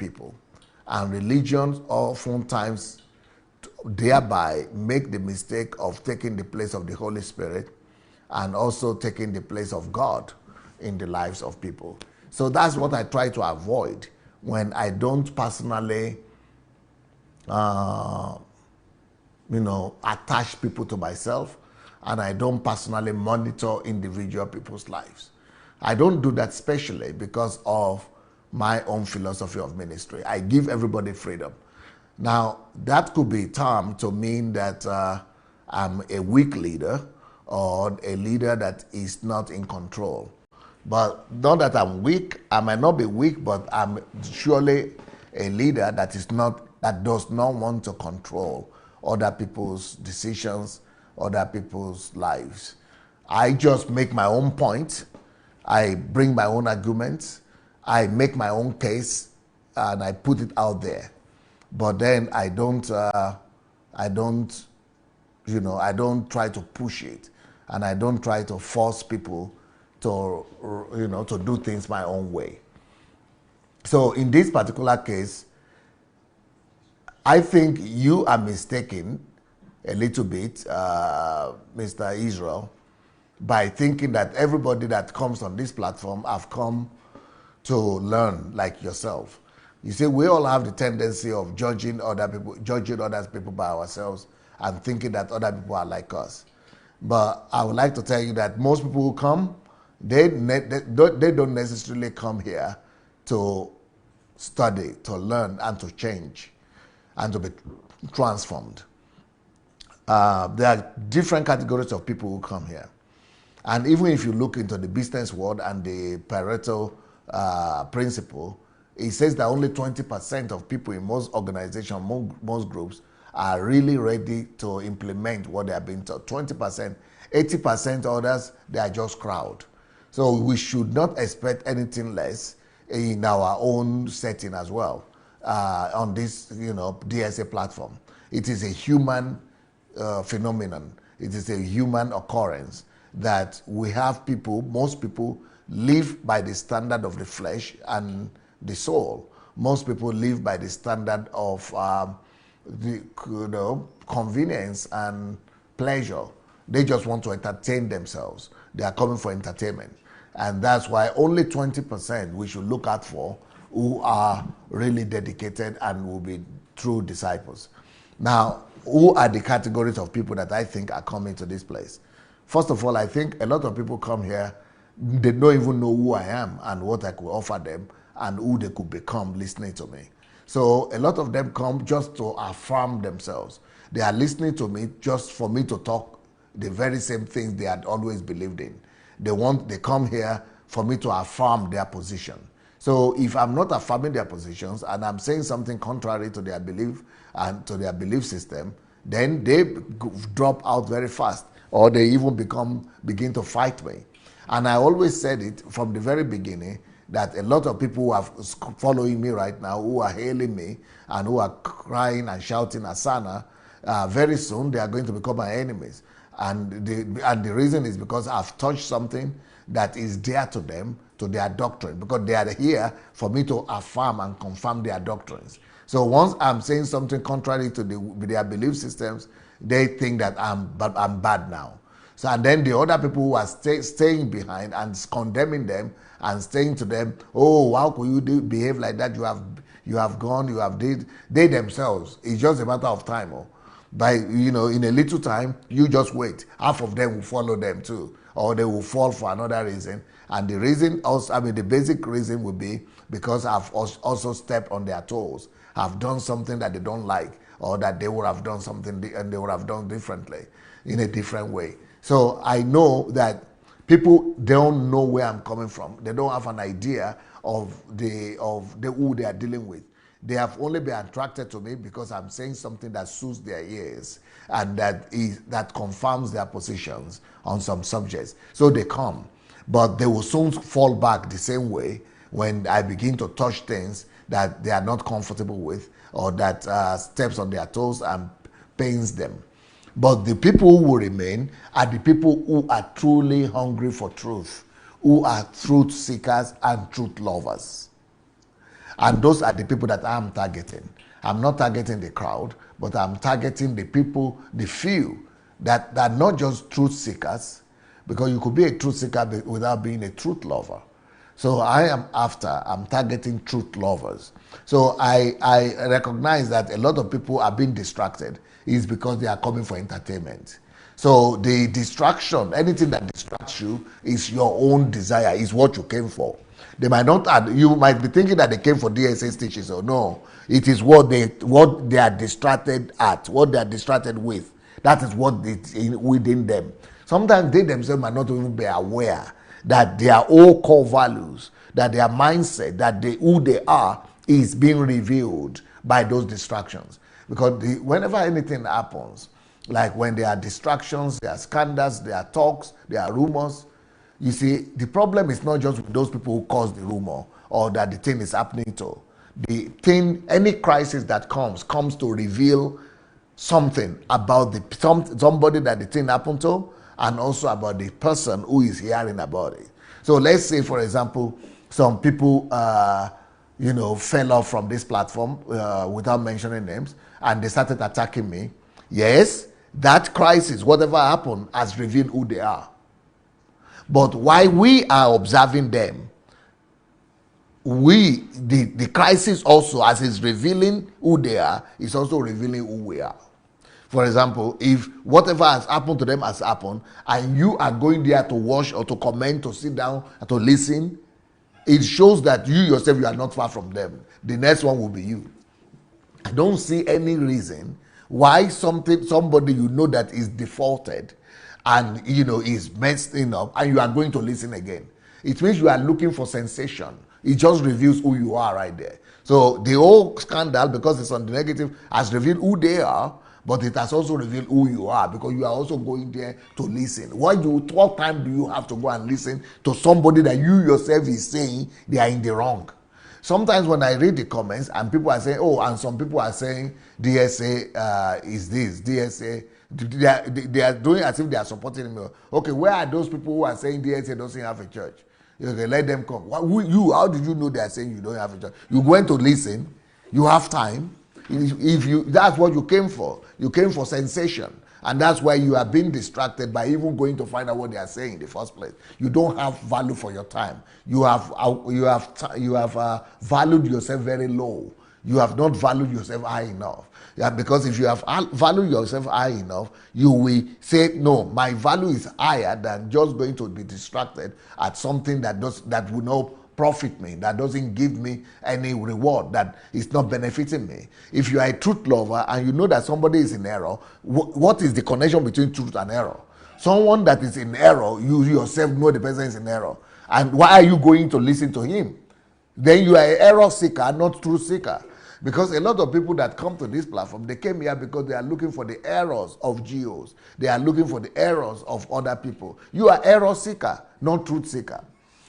people. And religions oftentimes thereby make the mistake of taking the place of the Holy Spirit and also taking the place of God in the lives of people. So that's what I try to avoid when I don't personally, attach people to myself, and I don't personally monitor individual people's lives. I don't do that specially because of my own philosophy of ministry. I give everybody freedom. Now, that could be termed to mean that I'm a weak leader or a leader that is not in control. But not that I'm weak. I might not be weak, but I'm surely a leader that does not want to control other people's decisions, other people's lives. I just make my own point. I bring my own arguments. I make my own case, and I put it out there. But then I don't try to push it, and I don't try to force people to do things my own way. So in this particular case, I think you are mistaken a little bit, Mr. Israel, by thinking that everybody that comes on this platform have come to learn like yourself. You see, we all have the tendency of judging other people by ourselves and thinking that other people are like us. But I would like to tell you that most people who come, they don't necessarily come here to study, to learn, and to change, and to be transformed. There are different categories of people who come here. And even if you look into the business world and the Pareto principle, it says that only 20% of people in most organizations, most groups, are really ready to implement what they are being taught. 20%, 80% others, they are just crowd. So we should not expect anything less in our own setting as well on this, DSA platform. It is a human phenomenon. It is a human occurrence that we have people, most people live by the standard of the flesh and the soul. Most people live by the standard of convenience and pleasure. They just want to entertain themselves. They are coming for entertainment. And that's why only 20% we should look out for who are really dedicated and will be true disciples. Now, who are the categories of people that I think are coming to this place? First of all, I think a lot of people come here, they don't even know who I am and what I could offer them and who they could become listening to me. So a lot of them come just to affirm themselves. They are listening to me just for me to talk the very same things they had always believed in. They come here for me to affirm their position. So if I'm not affirming their positions and I'm saying something contrary to their belief and to their belief system, then they drop out very fast, or they even begin to fight me. And I always said it from the very beginning that a lot of people who are following me right now, who are hailing me and who are crying and shouting Asana, very soon they are going to become my enemies. And the reason is because I've touched something that is dear to them, to their doctrine, because they are here for me to affirm and confirm their doctrines. So once I'm saying something contrary to their belief systems, they think that I'm bad now. So, and then the other people who are staying behind and condemning them and saying to them, oh, how could you behave like that? You have gone, you have did. They themselves, it's just a matter of time. In a little time, you just wait. Half of them will follow them too, or they will fall for another reason. And the reason also, the basic reason will be because I've also stepped on their toes. I've done something that they don't like, or that they would have done something and they would have done differently, in a different way. So I know that people don't know where I'm coming from. They don't have an idea of who they are dealing with. They have only been attracted to me because I'm saying something that suits their ears and that confirms their positions on some subjects. So they come, but they will soon fall back the same way when I begin to touch things that they are not comfortable with, or that steps on their toes and pains them. But the people who will remain are the people who are truly hungry for truth, who are truth seekers and truth lovers. And those are the people that I'm targeting. I'm not targeting the crowd, but I'm targeting the people, the few, that are not just truth seekers, because you could be a truth seeker without being a truth lover. So I'm targeting truth lovers. So I recognize that a lot of people are being distracted is because they are coming for entertainment. So the distraction, anything that distracts you is your own desire, is what you came for. They might not add, you might be thinking that they came for DSA stitches, or no. It is what they are distracted at, what they are distracted with. That is what is within them. Sometimes they themselves might not even be aware that their own core values, that their mindset, that who they are is being revealed by those distractions. Because whenever anything happens, like when there are distractions, there are scandals, there are talks, there are rumors, you see, the problem is not just with those people who cause the rumor or that the thing is happening to. The thing, any crisis that comes to reveal something about somebody that the thing happened to, and also about the person who is hearing about it. So let's say, for example, some people, fell off from this platform without mentioning names, and they started attacking me. Yes, that crisis, whatever happened, has revealed who they are. But while we are observing them, the crisis also, as is revealing who they are, is also revealing who we are. For example, if whatever has happened to them has happened, and you are going there to watch or to comment, to sit down, or to listen, it shows that you yourself, you are not far from them. The next one will be you. I don't see any reason why somebody you know that is defaulted and is messed up, and you are going to listen again. It means you are looking for sensation. It just reveals who you are right there. So the whole scandal, because it's on the negative, has revealed who they are, but it has also revealed who you are, because you are also going there to listen. What time do you have to go and listen to somebody that you yourself is saying they are in the wrong? Sometimes when I read the comments and people are saying, and some people are saying DSA is this, DSA, they are doing as if they are supporting me. Okay, where are those people who are saying DSA doesn't have a church? Okay, let them come. How did you know they are saying you don't have a church? You went to listen, you have time. That's what you came for. You came for sensation, and that's why you are being distracted by even going to find out what they are saying in the first place. You don't have value for your time. You have valued yourself very low. You have not valued yourself high enough. Yeah, because if you have valued yourself high enough, you will say, no, my value is higher than just going to be distracted at something that will not profit me, that doesn't give me any reward, that is not benefiting me. If you are a truth lover and you know that somebody is in error, what is the connection between truth and error? Someone that is in error, you yourself know the person is in error. And why are you going to listen to him? Then you are an error seeker, not truth seeker. Because a lot of people that come to this platform, they came here because they are looking for the errors of GOs. They are looking for the errors of other people. You are error seeker, not truth seeker.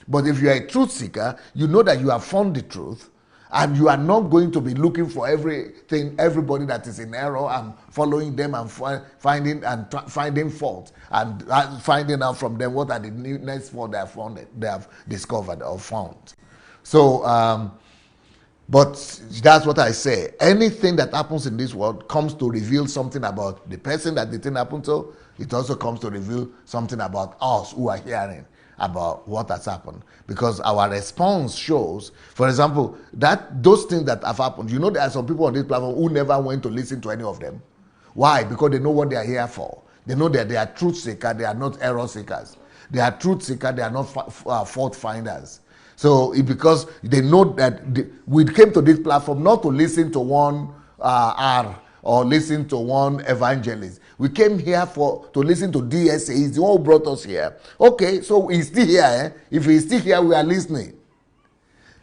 But if you are a truth seeker, you know that you have found the truth, and you are not going to be looking for everybody that is in error and following them and finding fault and finding out from them what are the next fault they have discovered or found. So, but that's what I say. Anything that happens in this world comes to reveal something about the person that the thing happened to. It also comes to reveal something about us who are hearing about what has happened, because our response shows, for example, that those things that have happened, there are some people on this platform who never went to listen to any of them. Why? Because they know what they are here for. They know that they are truth seekers, they are not error seekers. They are truth seekers, they are not fault finders. So because they know that we came to this platform not to listen to one R or listen to one evangelist. We came here to listen to DSA. He's the one who brought us here. Okay, so he's still here. Eh? If he's still here, we are listening.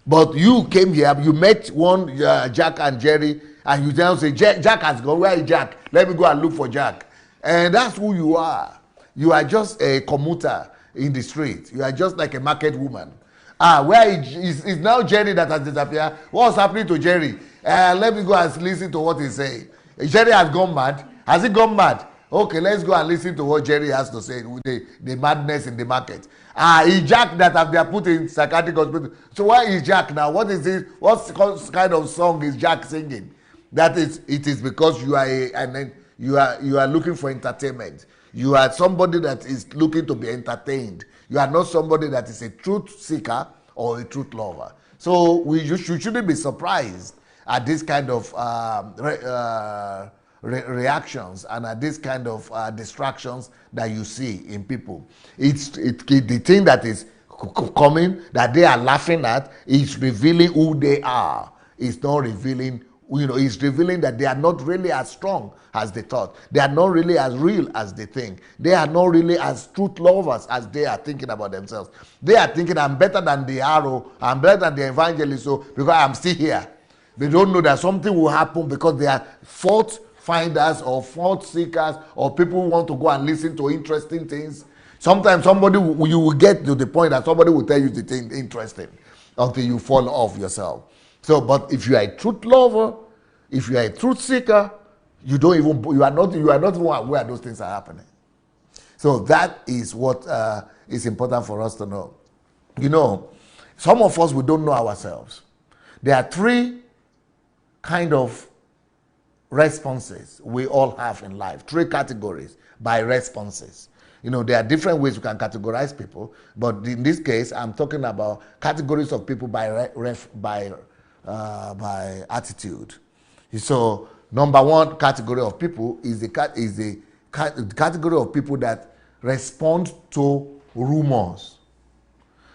But you came here, you met one Jack and Jerry, and you now say, Jack has gone. Where is Jack? Let me go and look for Jack. And that's who you are. You are just a commuter in the street. You are just like a market woman. Where is now Jerry that has disappeared? What's happening to Jerry? Let me go and listen to what he's saying. Jerry has gone mad. Has he gone mad? Okay, let's go and listen to what Jerry has to say with the madness in the market. It's Jack that they are put in psychiatric hospital. So why is Jack now? What is this? What kind of song is Jack singing? It is because you are you are looking for entertainment. You are somebody that is looking to be entertained. You are not somebody that is a truth seeker or a truth lover. So you shouldn't be surprised at this kind of reactions and at this kind of distractions that you see in people. The thing that is coming that they are laughing at is revealing who they are. It's not revealing, it's revealing that they are not really as strong as they thought. They are not really as real as they think. They are not really as truth lovers as they are thinking about themselves. They are thinking, I'm better than the arrow, I'm better than the evangelist, so because I'm still here. They don't know that something will happen because they are fault finders or fault seekers or people who want to go and listen to interesting things. Sometimes you will get to the point that somebody will tell you the thing interesting until you fall off yourself. So, but if you are a truth lover, if you are a truth seeker, you are not even aware those things are happening. So that is what is important for us to know. Some of us, we don't know ourselves. There are three kind of responses we all have in life, three categories by responses. There are different ways we can categorize people, but in this case, I'm talking about categories of people by attitude. So, number one category of people is the category of people that respond to rumors.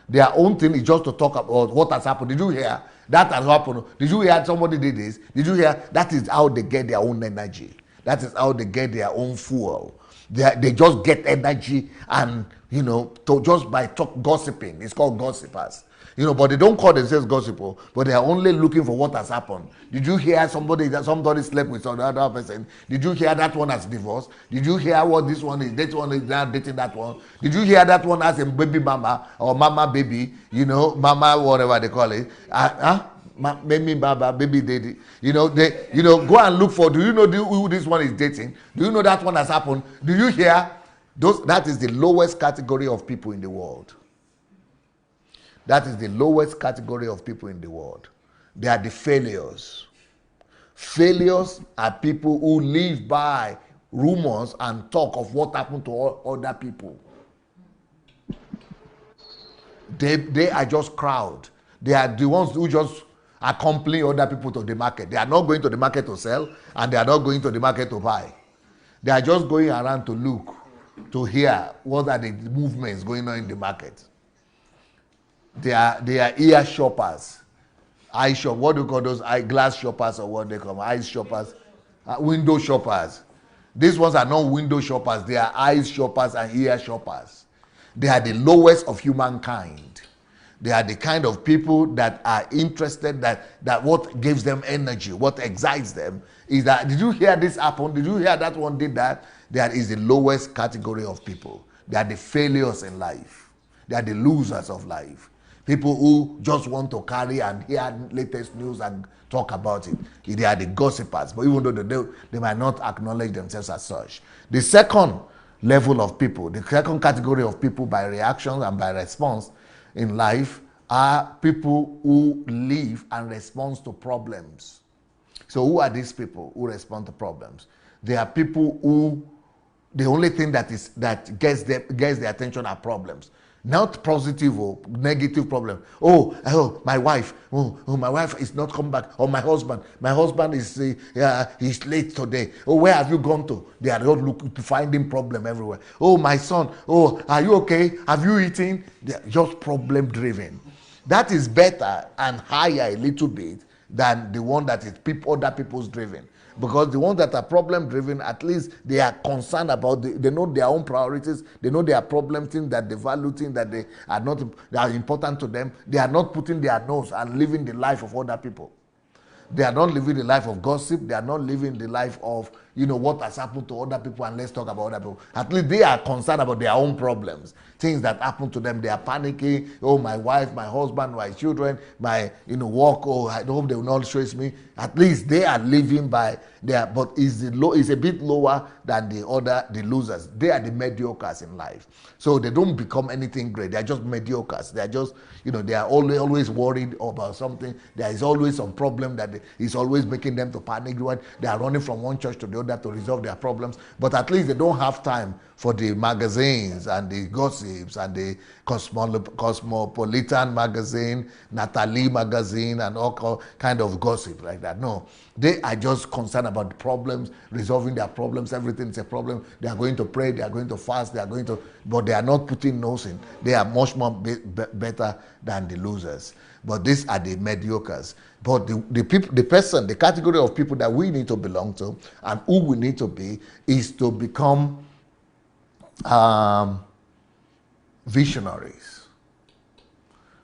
Their own thing is just to talk about what has happened. Did you hear? That has happened. Did you hear somebody did this? Did you hear? That is how they get their own energy. That is how they get their own fuel. They just get energy and, just by gossiping. It's called gossipers. But they don't call themselves gossipers, but they are only looking for what has happened. Did you hear somebody slept with another person? Did you hear that one has divorced? Did you hear what this one is? This one is now dating that one. Did you hear that one has a baby mama or mama baby? Mama whatever they call it. Baby baba, baby daddy. Go and look for. Do you know who this one is dating? Do you know that one has happened? Do you hear? That is the lowest category of people in the world. That is the lowest category of people in the world. They are the failures. Failures are people who live by rumors and talk of what happened to other people. They are just crowd. They are the ones who just accompany other people to the market. They are not going to the market to sell, and they are not going to the market to buy. They are just going around to look, to hear what are the movements going on in the market. They are ear shoppers, eye shop. What do you call those? Glass shoppers, or what they call them? Eyes shoppers, window shoppers. These ones are not window shoppers. They are eyes shoppers and ear shoppers. They are the lowest of humankind. They are the kind of people that are interested, that what gives them energy, what excites them is that, did you hear this happen? Did you hear that one did that? That is the lowest category of people. They are the failures in life. They are the losers of life. People who just want to carry and hear latest news and talk about it. They are the gossipers, but even though they might not acknowledge themselves as such. The second level of people, the second category of people by reaction and by response in life are people who live and respond to problems. So who are these people who respond to problems? They are people who the only thing that gets their attention are problems. Not positive or negative problem. My wife. My wife is not come back. Or my husband is he's late today. Where have you gone to? They are all looking to finding problem everywhere. My son. Are you okay? Have you eaten? They are just problem driven. That is better and higher a little bit than the one that is other people's driven. Because the ones that are problem driven, at least they are concerned about, they know their own priorities, they know their problem things, that they value things that they are important to them. They are not putting their nose and living the life of other people. They are not living the life of gossip. They are not living the life of what has happened to other people, and let's talk about other people. At least they are concerned about their own problems, things that happen to them. They are panicking. Oh, my wife, my husband, my children, my work. Oh, I hope they will not stress me. At least they are living by their. But is a bit lower than the losers. They are the mediocres in life. So they don't become anything great. They are just mediocres. They are just they are always worried about something. There is always some problem that is always making them to panic. They are running from one church to the other to resolve their problems. But at least they don't have time for the magazines and the gossips and the Cosmopolitan magazine, Natalie magazine, and all kind of gossip like that. No, they are just concerned about the problems, resolving their problems. Everything is a problem. They are going to pray. They are going to fast. But they are not putting nose in. They are much more better than the losers. But these are the mediocres. But the category of people that we need to belong to and who we need to be is to become visionaries.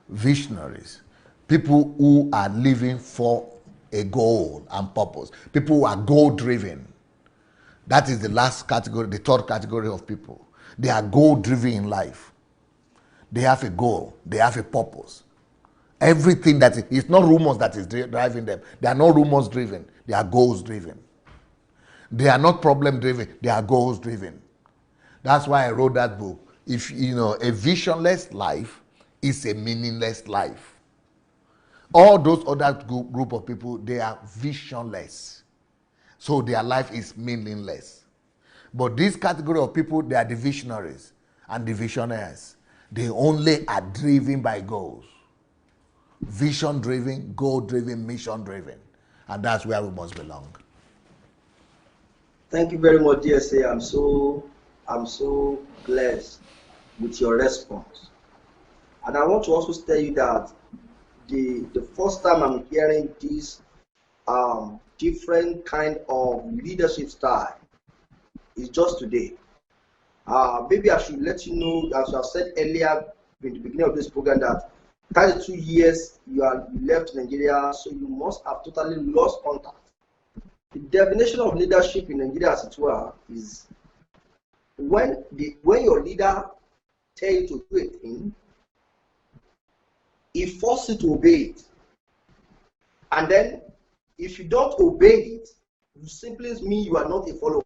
Visionaries. People who are living for a goal and purpose. People who are goal-driven. That is the last category, the third category of people. They are goal-driven in life. They have a goal. They have a purpose. Everything it's not rumors that is driving them. They are not rumors driven. They are goals driven. They are not problem driven. They are goals driven. That's why I wrote that book. If a visionless life is a meaningless life. All those other group of people, they are visionless. So their life is meaningless. But this category of people, they are the visionaries and the visionaries. They only are driven by goals. Vision driven, goal driven, mission driven. And that's where we must belong. Thank you very much, DSA. I'm so blessed with your response. And I want to also tell you that the first time I'm hearing this different kind of leadership style is just today. Maybe I should let you know, as I said earlier in the beginning of this program, that 32 years you left Nigeria, so you must have totally lost contact. The definition of leadership in Nigeria, as it were, is when your leader tells you to do a thing, he forces you to obey it. And then, if you don't obey it, you simply mean you are not a follower.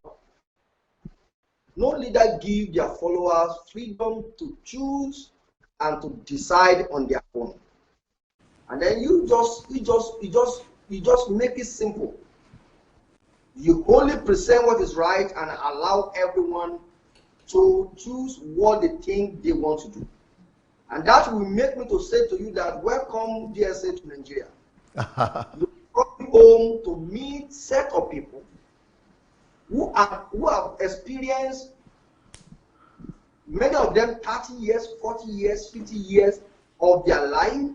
No leader gives their followers freedom to choose and to decide on their own. And then you just make it simple. You only present what is right and allow everyone to choose what they think they want to do. And that will make me to say to you that welcome DSA to Nigeria. You come home to meet set of people who have experienced, many of them 30 years, 40 years, 50 years of their life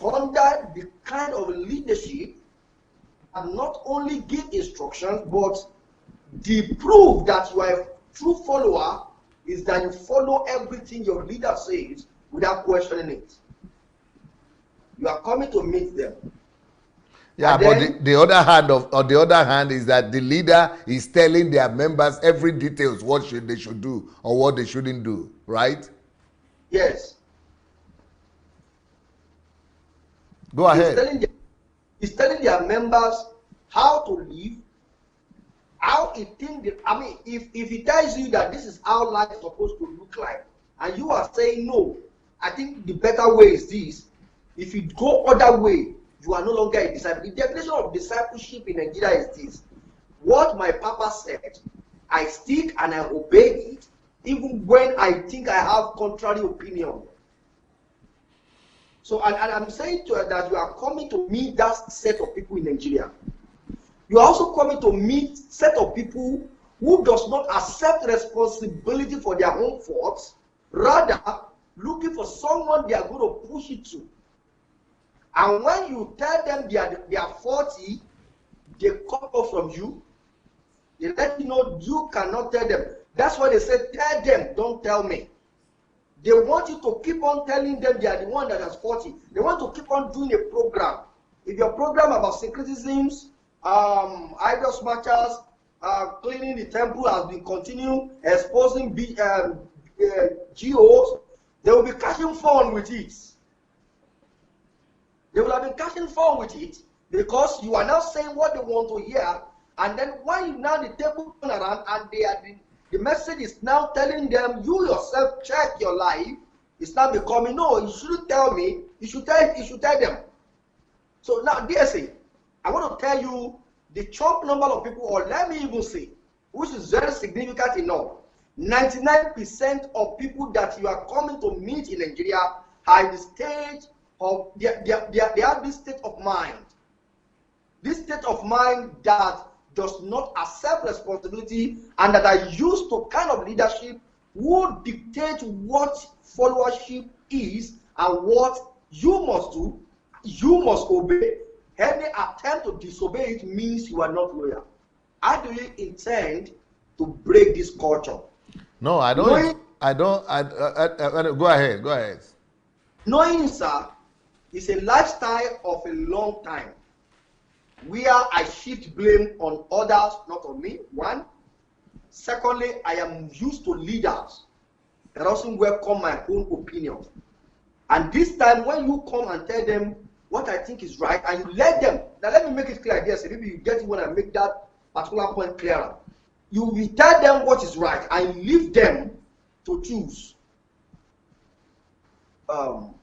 under the kind of leadership and not only give instructions, but the proof that you are a true follower is that you follow everything your leader says without questioning it. You are coming to meet them. Yeah, but the other hand is that the leader is telling their members every details what they should do or what they shouldn't do, right? Yes. Go ahead. He's telling their members how to live, how he thinks. If he tells you that this is how life is supposed to look like, and you are saying no, I think the better way is this. If you go other way, you are no longer a disciple. The definition of discipleship in Nigeria is this: what my papa said, I stick and I obey it, even when I think I have contrary opinion. So, and I'm saying to her that you are coming to meet that set of people in Nigeria. You are also coming to meet set of people who does not accept responsibility for their own faults, rather looking for someone they are going to push it to. And when you tell them they are 40, they cut off from you. They let you know you cannot tell them. That's why they say, tell them, don't tell me. They want you to keep on telling them they are the one that is 40. They want to keep on doing a program. If your program about syncretisms, idols matches, cleaning the temple has been continuing, exposing GOs, they will be catching fun with it. They will have been catching fun with it because you are now saying what they want to hear, and then when now the table turn around and the message is now telling them, you yourself check your life, it's now becoming, no, you shouldn't tell me, you should tell them. So now, DSA, I want to tell you the top number of people, or let me even say, which is very significant enough, 99% of people that you are coming to meet in Nigeria are in the stage of, they have this state of mind. This state of mind that does not accept responsibility and that are used to kind of leadership who dictate what followership is and what you must do, you must obey. Any attempt to disobey it means you are not loyal. How do you intend to break this culture? No, I don't. Go ahead. Knowing, sir, is a lifestyle of a long time where I shift blame on others, not on me, one. Secondly, I am used to leaders that also welcome my own opinion. And this time, when you come and tell them what I think is right, and you let them, now let me make it clear, yes, maybe you get it when I make that particular point clearer. You will tell them what is right and leave them to choose. Our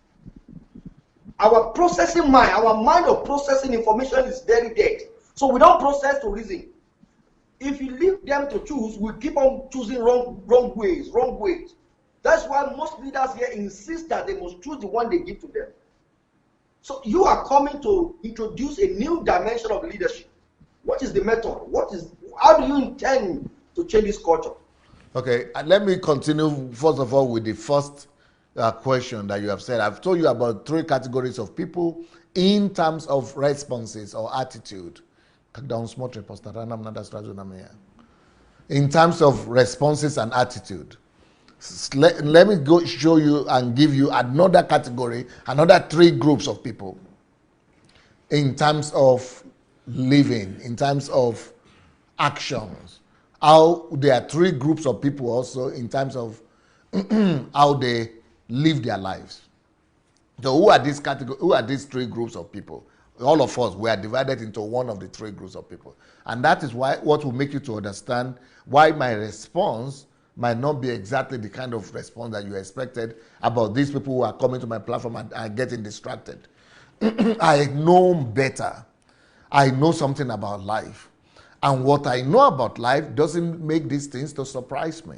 processing mind, our mind of processing information is very dead. So we don't process to reason. If you leave them to choose, we keep on choosing wrong ways. That's why most leaders here insist that they must choose the one they give to them. So you are coming to introduce a new dimension of leadership. What is the method? How do you intend to change this culture? Okay, let me continue first of all with the first question that you have said. I've told you about 3 categories of people in terms of responses or attitude. In terms of responses and attitude. Let me go show you and give you another category, another 3 groups of people in terms of living, in terms of actions. How there are 3 groups of people also in terms of how they live their lives. So who are these 3 groups of people? All of us, we are divided into one of the 3 groups of people. And that is what will make you to understand why my response might not be exactly the kind of response that you expected about these people who are coming to my platform and are getting distracted. I know better. I know something about life. And what I know about life doesn't make these things to surprise me,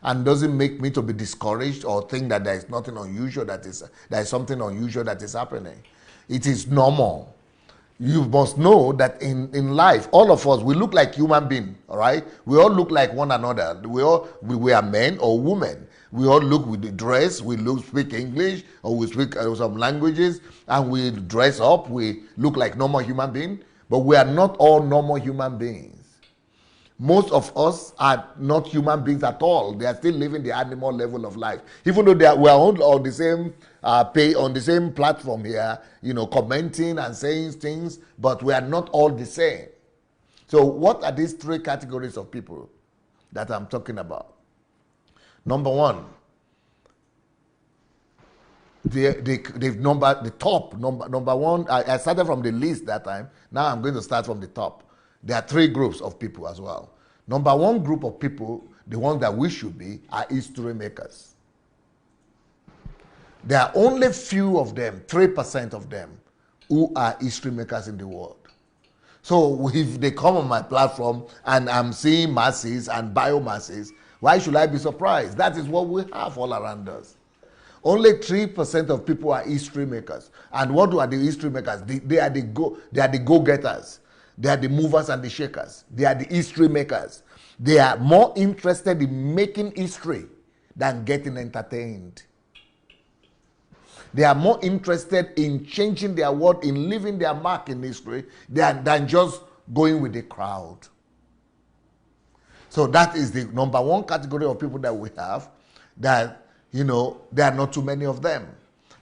and doesn't make me to be discouraged or think that there is nothing unusual there is something unusual that is happening. It is normal. You must know that in life, all of us, we look like human beings, all right? We all look like one another. We are men or women. We all look with the dress, speak English, or we speak some languages, and we dress up, we look like normal human beings, but we are not all normal human beings. Most of us are not human beings at all. They are still living the animal level of life. Even though we are all on the same on the same platform here, commenting and saying things, but we are not all the same. So what are these 3 categories of people that I'm talking about? Number 1, number 1. I started from the least that time. Now I'm going to start from the top. There are 3 groups of people as well. Number 1 group of people, the ones that we should be, are history makers. There are only few of them, 3% of them, who are history makers in the world. So if they come on my platform and I'm seeing masses and biomasses, why should I be surprised? That is what we have all around us. Only 3% of people are history makers. And what are the history makers? They are the go-getters. They are the movers and the shakers. They are the history makers. They are more interested in making history than getting entertained. They are more interested in changing their world, in leaving their mark in history than just going with the crowd. So that is the number 1 category of people that we have, that, there are not too many of them.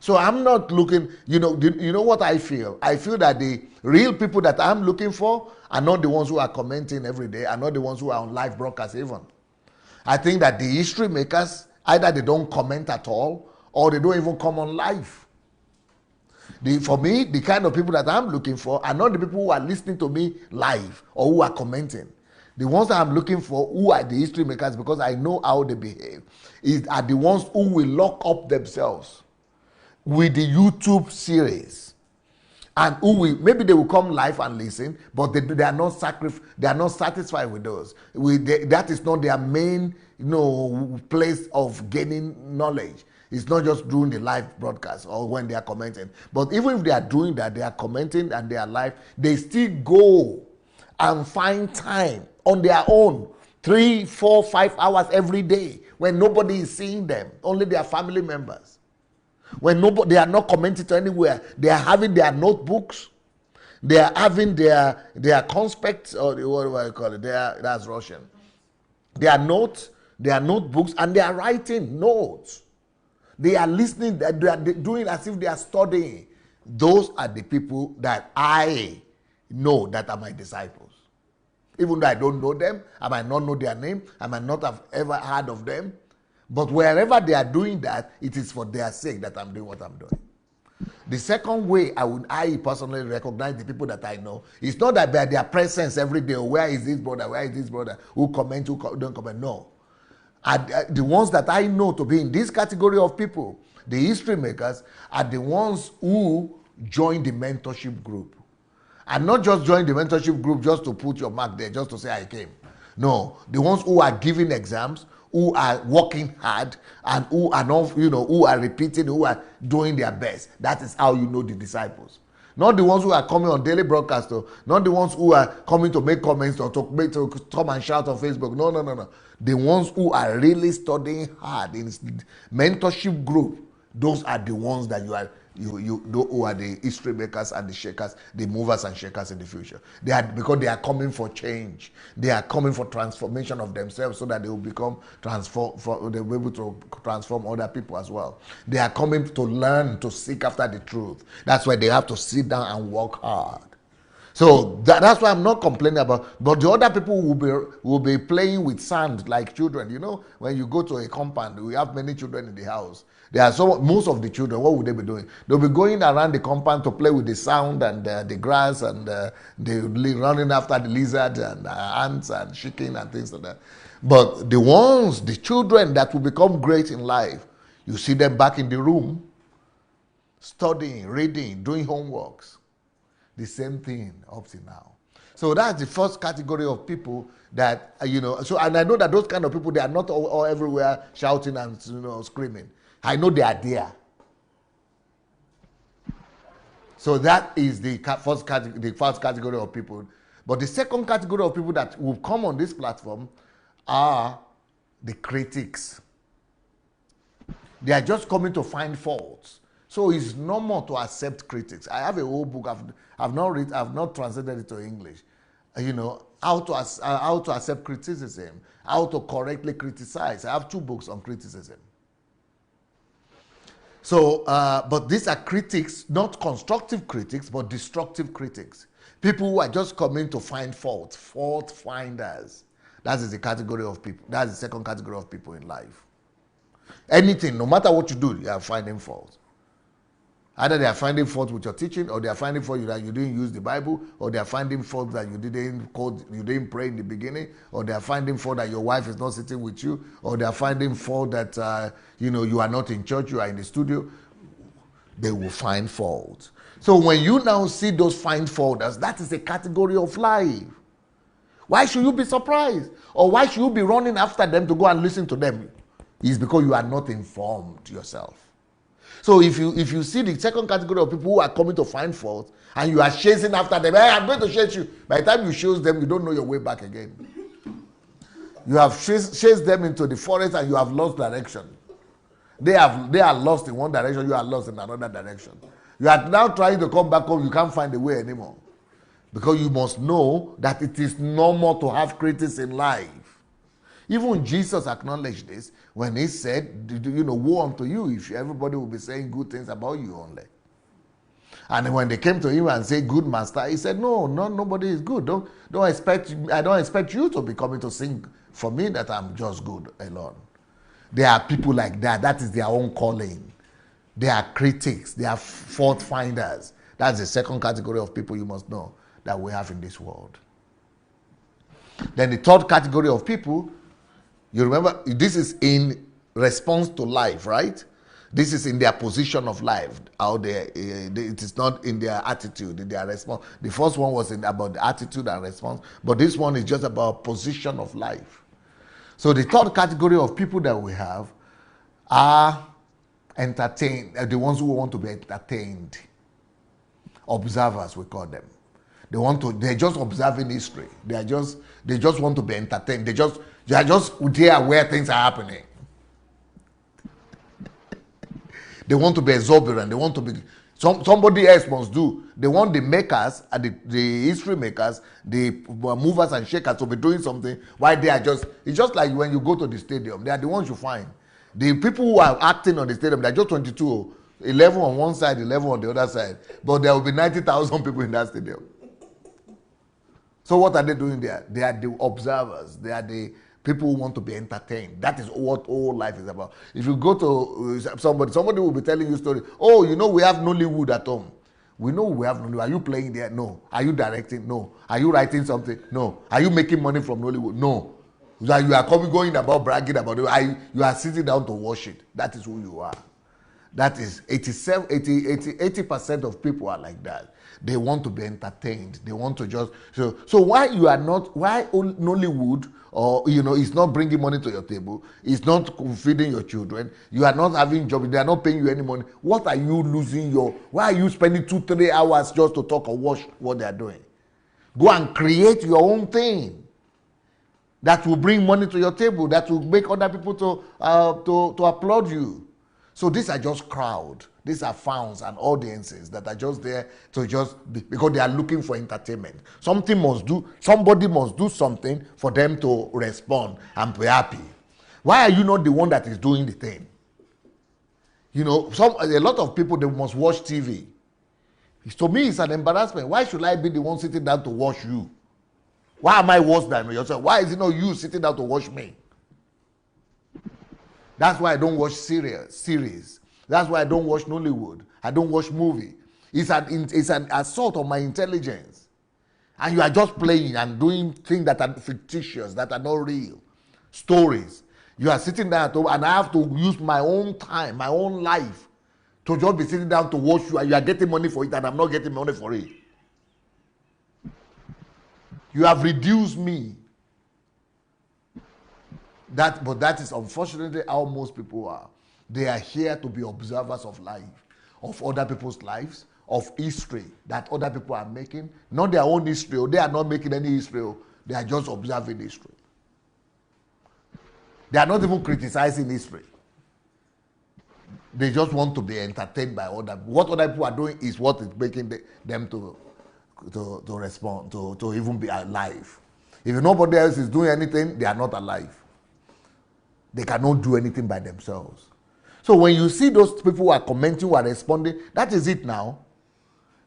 So I'm not looking, you know what I feel? I feel that the real people that I'm looking for are not the ones who are commenting every day, are not the ones who are on live broadcast even. I think that the history makers, either they don't comment at all or they don't even come on live. For me, the kind of people that I'm looking for are not the people who are listening to me live or who are commenting. The ones that I'm looking for, who are the history makers, because I know how they behave, are the ones who will lock up themselves with the YouTube series, and who will, maybe they will come live and listen, but they are not satisfied with those. That is not their main place of gaining knowledge. It's not just doing the live broadcast or when they are commenting. But even if they are doing that, they are commenting and they are live, they still go and find time on their own, 3, 4, 5 hours every day, when nobody is seeing them, only their family members. When they are not commenting to anywhere, they are having their notebooks, they are having their conspects, or what do I call it? That's Russian. Their notes, their notebooks, and they are writing notes. They are listening, they are doing as if they are studying. Those are the people that I know that are my disciples. Even though I don't know them, I might not know their name, I might not have ever heard of them. But wherever they are doing that, it is for their sake that I'm doing what I'm doing. The second way I personally recognize the people that I know, it's not that by their presence every day, where is this brother, who comment, who don't comment, no. The ones that I know to be in this category of people, the history makers, are the ones who join the mentorship group. And not just join the mentorship group just to put your mark there, just to say I came. No, the ones who are giving exams, who are working hard, and who are not, who are repeating, who are doing their best. That is how you know the disciples. Not the ones who are coming on daily broadcast, not the ones who are coming to make comments or to come and shout on Facebook. No. The ones who are really studying hard in mentorship group, those are the ones that you know who are the history makers and the shakers, the movers and shakers in the future. Because they are coming for change. They are coming for transformation of themselves so that they will become they'll be able to transform other people as well. They are coming to learn, to seek after the truth. That's why they have to sit down and work hard. So that's why I'm not complaining about. But the other people will be playing with sand like children. When you go to a compound, we have many children in the house. Most of the children, what would they be doing? They'll be going around the compound to play with the sound and the grass, and they'll be running after the lizard and ants and chicken and things like that. But the children that will become great in life, you see them back in the room, studying, reading, doing homeworks. The same thing up to now. So that's the first category of people that, so, and I know that those kind of people, they are not all everywhere shouting and screaming. I know they are there. So that is the first category of people. But the second category of people that will come on this platform are the critics. They are just coming to find faults. So it's normal to accept critics. I have a whole book. I've not translated it to English. How to accept criticism, how to correctly criticize. I have 2 books on criticism. So, but these are critics, not constructive critics, but destructive critics. People who are just coming to find fault finders. That is the category of people. That's the second category of people in life. Anything, no matter what you do, you are finding fault. Either they are finding fault with your teaching, or they are finding fault that you didn't use the Bible, or they are finding fault that you didn't pray in the beginning, or they are finding fault that your wife is not sitting with you, or they are finding fault that you are not in church, you are in the studio. They will find fault. So when you now see those find faulters, that is a category of life. Why should you be surprised? Or why should you be running after them to go and listen to them? It's because you are not informed yourself. So if you see the second category of people who are coming to find fault, and you are chasing after them, hey, I'm going to chase you. By the time you chase them, you don't know your way back again. You have chased them into the forest and you have lost direction. They are lost in one direction, you are lost in another direction. You are now trying to come back home, you can't find the way anymore. Because you must know that it is normal to have critics in life. Even Jesus acknowledged this when he said, woe unto you if everybody will be saying good things about you only. And when they came to him and said, good master, he said, no, nobody is good. I don't expect you to be coming to sing for me that I'm just good alone. There are people like that. That is their own calling. They are critics. They are fault finders. That's the second category of people you must know that we have in this world. Then the third category of people, you remember, this is in response to life, right? This is in their position of life. It is not in their attitude, in their response. The first one was about the attitude and response, but this one is just about position of life. So the third category of people that we have are entertained, the ones who want to be entertained. Observers, we call them. They're just observing history. They just want to be entertained. They are just there where things are happening. They want to be exuberant. They want to be somebody else must do. They want the makers and the history makers, the movers and shakers to be doing something while they are just. It's just like when you go to the stadium. They are the ones you find. The people who are acting on the stadium, they're just 22, 11 on one side, 11 on the other side. But there will be 90,000 people in that stadium. So what are they doing there? They are the observers. They are the people who want to be entertained. That is what all life is about. If you go to somebody will be telling you a story. Oh, we have Nollywood at home. We know we have Nollywood. Are you playing there? No. Are you directing? No. Are you writing something? No. Are you making money from Nollywood? No. You are going about bragging about it. You are sitting down to watch it. That is who you are. That is 80% of people are like that. They want to be entertained. They want to just so why Nollywood it's not bringing money to your table, it's not feeding your children, you are not having jobs, they are not paying you any money. What are you losing why are you spending 2-3 hours just to talk or watch what they are doing? Go and create your own thing that will bring money to your table, that will make other people to applaud you. So these are just crowd. These are fans and audiences that are just there to because they are looking for entertainment. Somebody must do something for them to respond and be happy. Why are you not the one that is doing the thing? A lot of people, they must watch TV. To me, it's an embarrassment. Why should I be the one sitting down to watch you? Why am I worse than yourself? Why is it not you sitting down to watch me? That's why I don't watch series. That's why I don't watch Nollywood. I don't watch movie. It's an assault on my intelligence. And you are just playing and doing things that are fictitious, that are not real. Stories. You are sitting there at home and I have to use my own time, my own life to just be sitting down to watch you, and you are getting money for it and I'm not getting money for it. You have reduced me. But that is unfortunately how most people are. They are here to be observers of life, of other people's lives, of history that other people are making. Not their own history. They are not making any history. They are just observing history. They are not even criticizing history. They just want to be entertained by what other people are doing is what is making them to respond, to even be alive. If nobody else is doing anything, they are not alive. They cannot do anything by themselves. So when you see those people who are commenting, who are responding, that is it now.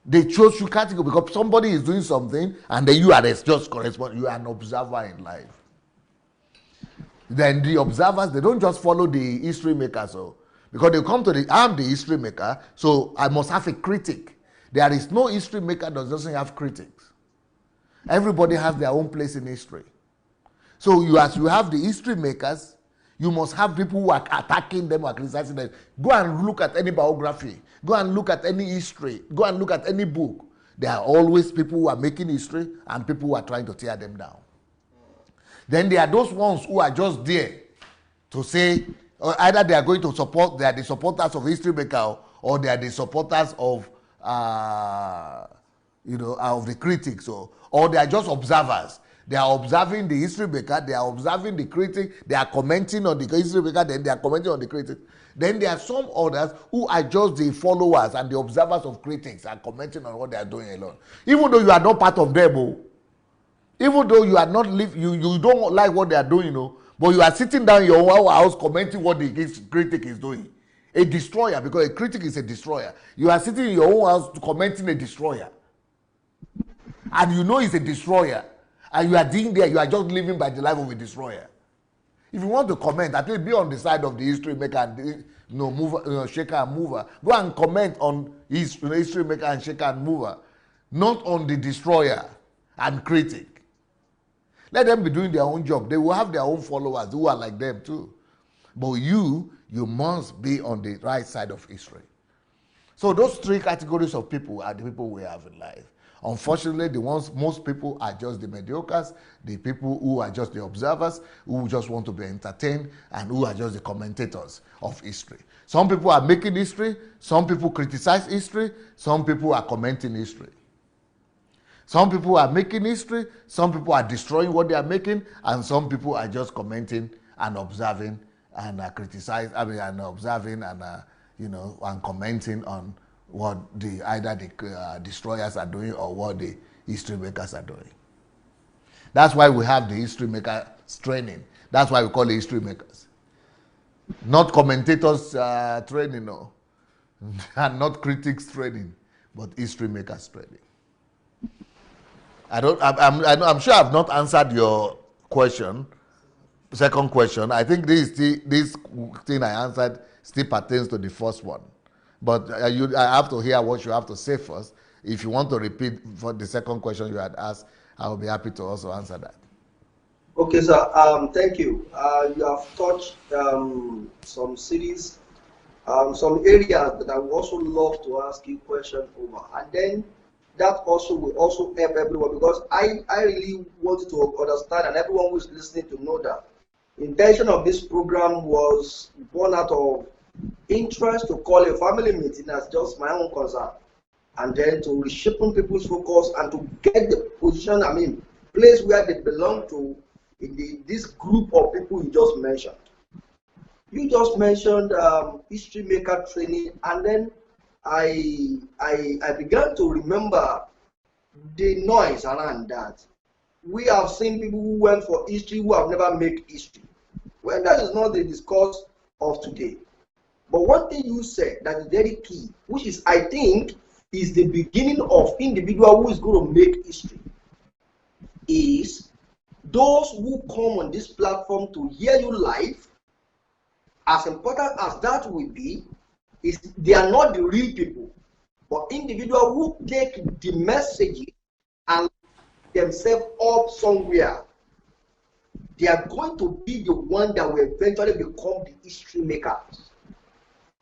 They chose you category because somebody is doing something and then you are just correspond. You are an observer in life. Then the observers, they don't just follow the history makers. Because they come to I'm the history maker, so I must have a critic. There is no history maker that doesn't have critics. Everybody has their own place in history. So as you have the history makers, you must have people who are attacking them or criticizing them. Go and look at any biography. Go and look at any history. Go and look at any book. There are always people who are making history and people who are trying to tear them down. Then there are those ones who are just there to say, either they are going to support, they are the supporters of history maker, or they are the supporters of the critics, or they are just observers. They are observing the history maker, they are observing the critic, they are commenting on the history maker, then they are commenting on the critic. Then there are some others who are just the followers and the observers of critics and commenting on what they are doing alone. Even though you are not part of them, even though you are not you don't like what they are doing, But you are sitting down in your own house commenting what the critic is doing. A destroyer, because a critic is a destroyer. You are sitting in your own house commenting a destroyer. And you know he's a destroyer. And you are doing there, you are just living by the life of a destroyer. If you want to comment, at least be on the side of the history maker and mover, shaker and mover. Go and comment on history maker and shaker and mover, not on the destroyer and critic. Let them be doing their own job. They will have their own followers who are like them too. But you must be on the right side of history. So those three categories of people are the people we have in life. Unfortunately, the ones most people are just the mediocres, the people who are just the observers, who just want to be entertained, and who are just the commentators of history. Some people are making history, some people criticize history, some people are commenting history. Some people are making history, some people are destroying what they are making, and some people are just commenting and observing and and observing and and commenting on what either the destroyers are doing or what the history makers are doing. That's why we have the history makers training. That's why we call it history makers, not commentators training, no, and not critics training, but history makers training. I'm sure I've not answered your question. Second question. I think this thing I answered still pertains to the first one. But I have to hear what you have to say first. If you want to repeat for the second question you had asked, I will be happy to also answer that. Okay, sir. Thank you. You have touched some cities, some areas that I would also love to ask you questions over, and then that also will also help everyone, because I really wanted to understand, and everyone who is listening to know that the intention of this program was born out of interest to call a family meeting as just my own concern, and then to reshape people's focus and to get the position, place where they belong to in this group of people you just mentioned. You just mentioned history maker training, and then I began to remember the noise around that. We have seen people who went for history who have never made history. Well, that is not the discourse of today. But one thing you said that is very key, which is, I think, is the beginning of individual who is going to make history, is those who come on this platform to hear you live, as important as that will be, is they are not the real people, but individuals who take the message and themselves up somewhere. They are going to be the one that will eventually become the history makers.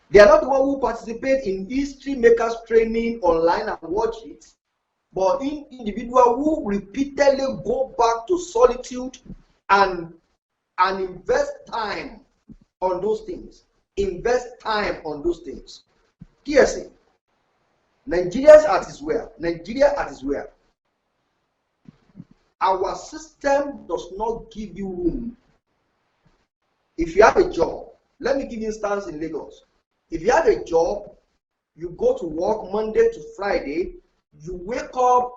They are not the one who participate in history makers training online and watch it, but in individuals who repeatedly go back to solitude and invest time on those things. Invest time on those things. TSA. Nigerians at its where. Nigeria at its where. Our system does not give you room. If you have a job, let me give you an instance in Lagos. If you have a job, you go to work Monday to Friday, you wake up,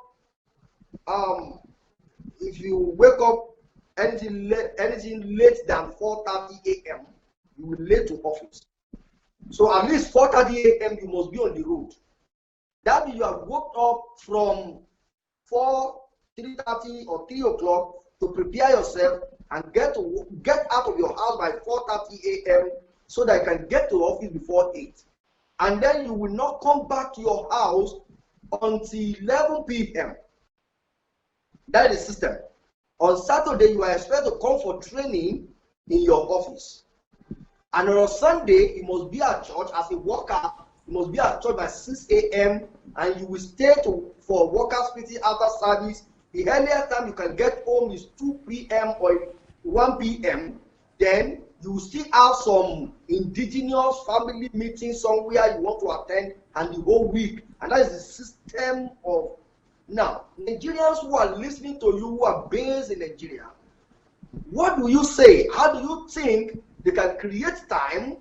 if you wake up anything late than 4:30 a.m., you will late to office. So at least 4:30 a.m. you must be on the road. That means you have woke up from 3:30 or 3 o'clock to prepare yourself and get out of your house by 4:30 a.m. so that you can get to office before 8. And then you will not come back to your house until 11 p.m. That is the system. On Saturday, you are expected to come for training in your office. And on Sunday, you must be at church as a worker. You must be at church by 6 a.m. and you will stay for workers' meeting after service. The earliest time you can get home is 2 p.m. or 1 p.m. Then you will still have some indigenous family meeting somewhere you want to attend, and the whole week. And that is the system of now. Nigerians who are listening to you, who are based in Nigeria, what do you say? How do you think they can create time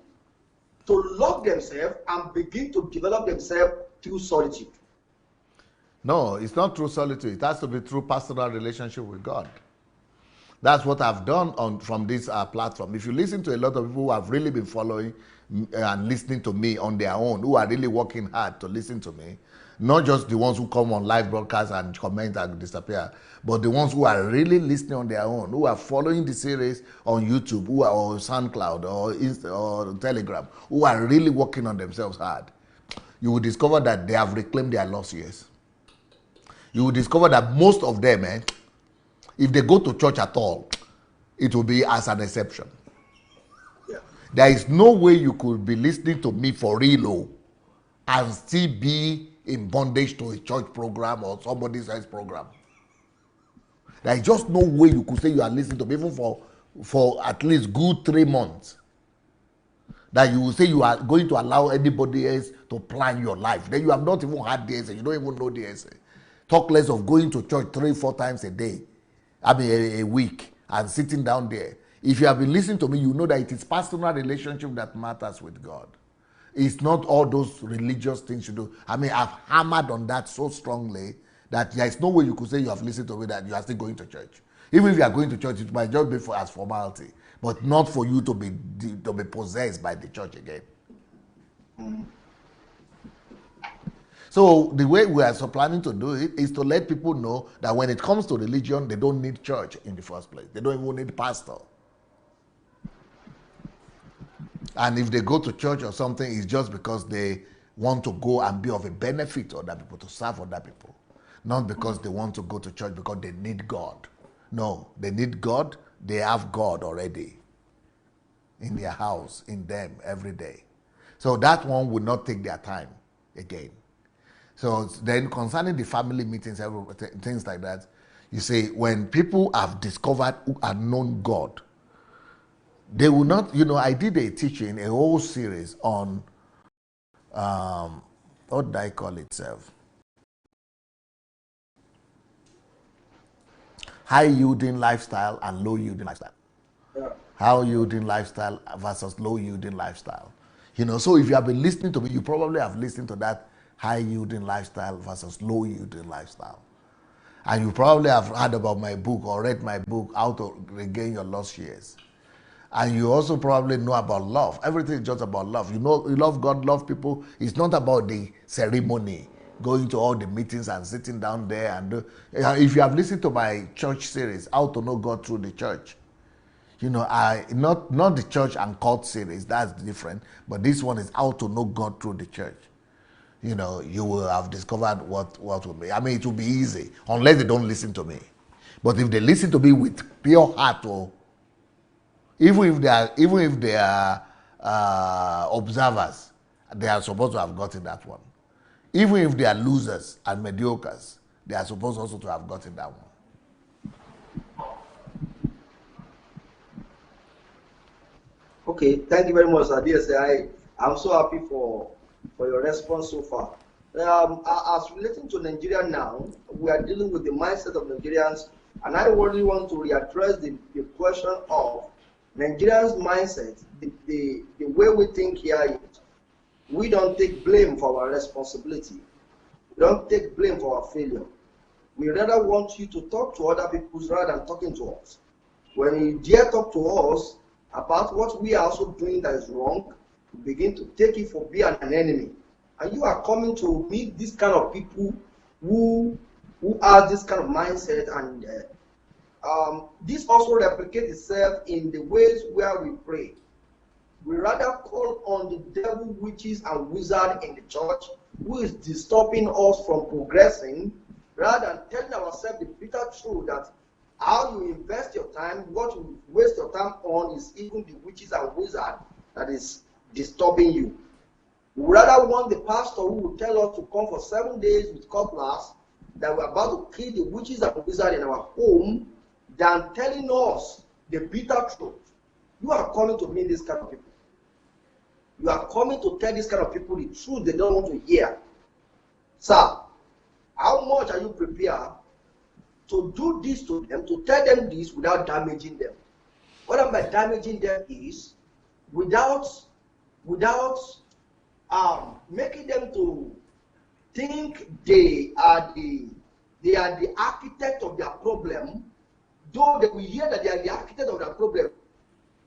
to lock themselves and begin to develop themselves through solitude? No, it's not through solitude. It has to be through personal relationship with God. That's what I've done from this platform. If you listen to a lot of people who have really been following and listening to me on their own, who are really working hard to listen to me, not just the ones who come on live broadcasts and comment and disappear, but the ones who are really listening on their own, who are following the series on YouTube, who are on SoundCloud or Telegram, who are really working on themselves hard, you will discover that they have reclaimed their lost years. You will discover that most of them, if they go to church at all, it will be as an exception. Yeah. There is no way you could be listening to me for real and still be in bondage to a church program or somebody else's program. There is just no way you could say you are listening to me even for at least good 3 months. That you will say you are going to allow anybody else to plan your life. Then you have not even had the essay. You don't even know the essay. Talk less of going to church 3-4 times a day. I mean a week and sitting down there. If you have been listening to me, you know that it is personal relationship that matters with God. It's not all those religious things you do. I mean, I've hammered on that so strongly that there is no way you could say you have listened to me that you are still going to church. Even if you are going to church, it might just be as formality, but not for you to be possessed by the church again. So the way we are so planning to do it is to let people know that when it comes to religion, they don't need church in the first place. They don't even need pastor. And if they go to church or something, it's just because they want to go and be of a benefit to other people, to serve other people. Not because they want to go to church because they need God. No, they need God. They have God already in their house, in them, every day. So that one will not take their time again. So then concerning the family meetings, things like that, you see, when people have discovered and known God, they will not, I did a teaching, a whole series on, what did I call itself? High yielding lifestyle and low yielding lifestyle. Yeah. High yielding lifestyle versus low yielding lifestyle. So if you have been listening to me, you probably have listened to that high yielding lifestyle versus low yielding lifestyle. And you probably have heard about my book or read my book, How to Regain Your Lost Years. And you also probably know about love. Everything is just about love. You love God, love people. It's not about the ceremony, going to all the meetings and sitting down there. And if you have listened to my church series, How to Know God Through the Church, not the church and cult series, that's different. But this one is How to Know God Through the Church. You will have discovered what will be. I mean, it will be easy unless they don't listen to me. But if they listen to me with pure heart, even if they are observers, they are supposed to have gotten that one. Even if they are losers and mediocres, they are supposed also to have gotten that one. Okay, thank you very much, Sir. I'm so happy for your response so far. As relating to Nigeria now, we are dealing with the mindset of Nigerians, and I really want to readdress the question of Nigerians' mindset, the way we think here is, we don't take blame for our responsibility. We don't take blame for our failure. We rather want you to talk to other people rather than talking to us. When you dare talk to us about what we are also doing that is wrong, we begin to take it for being an enemy. And you are coming to meet this kind of people who have this kind of mindset, and this also replicates itself in the ways where we pray. We rather call on the devil, witches, and wizards in the church who is disturbing us from progressing, rather than telling ourselves the bitter truth that how you invest your time, what you waste your time on is even the witches and wizards that is disturbing you. We rather want the pastor who will tell us to come for 7 days with cutlass, that we're about to kill the witches and wizards in our home, than telling us the bitter truth. You are coming to meet this kind of people. You are coming to tell this kind of people the truth they don't want to hear. Sir, how much are you prepared to do this to them, to tell them this without damaging them? What I mean by damaging them is without making them to think they are the architect of their problem, though they will hear that they are the architect of their problem,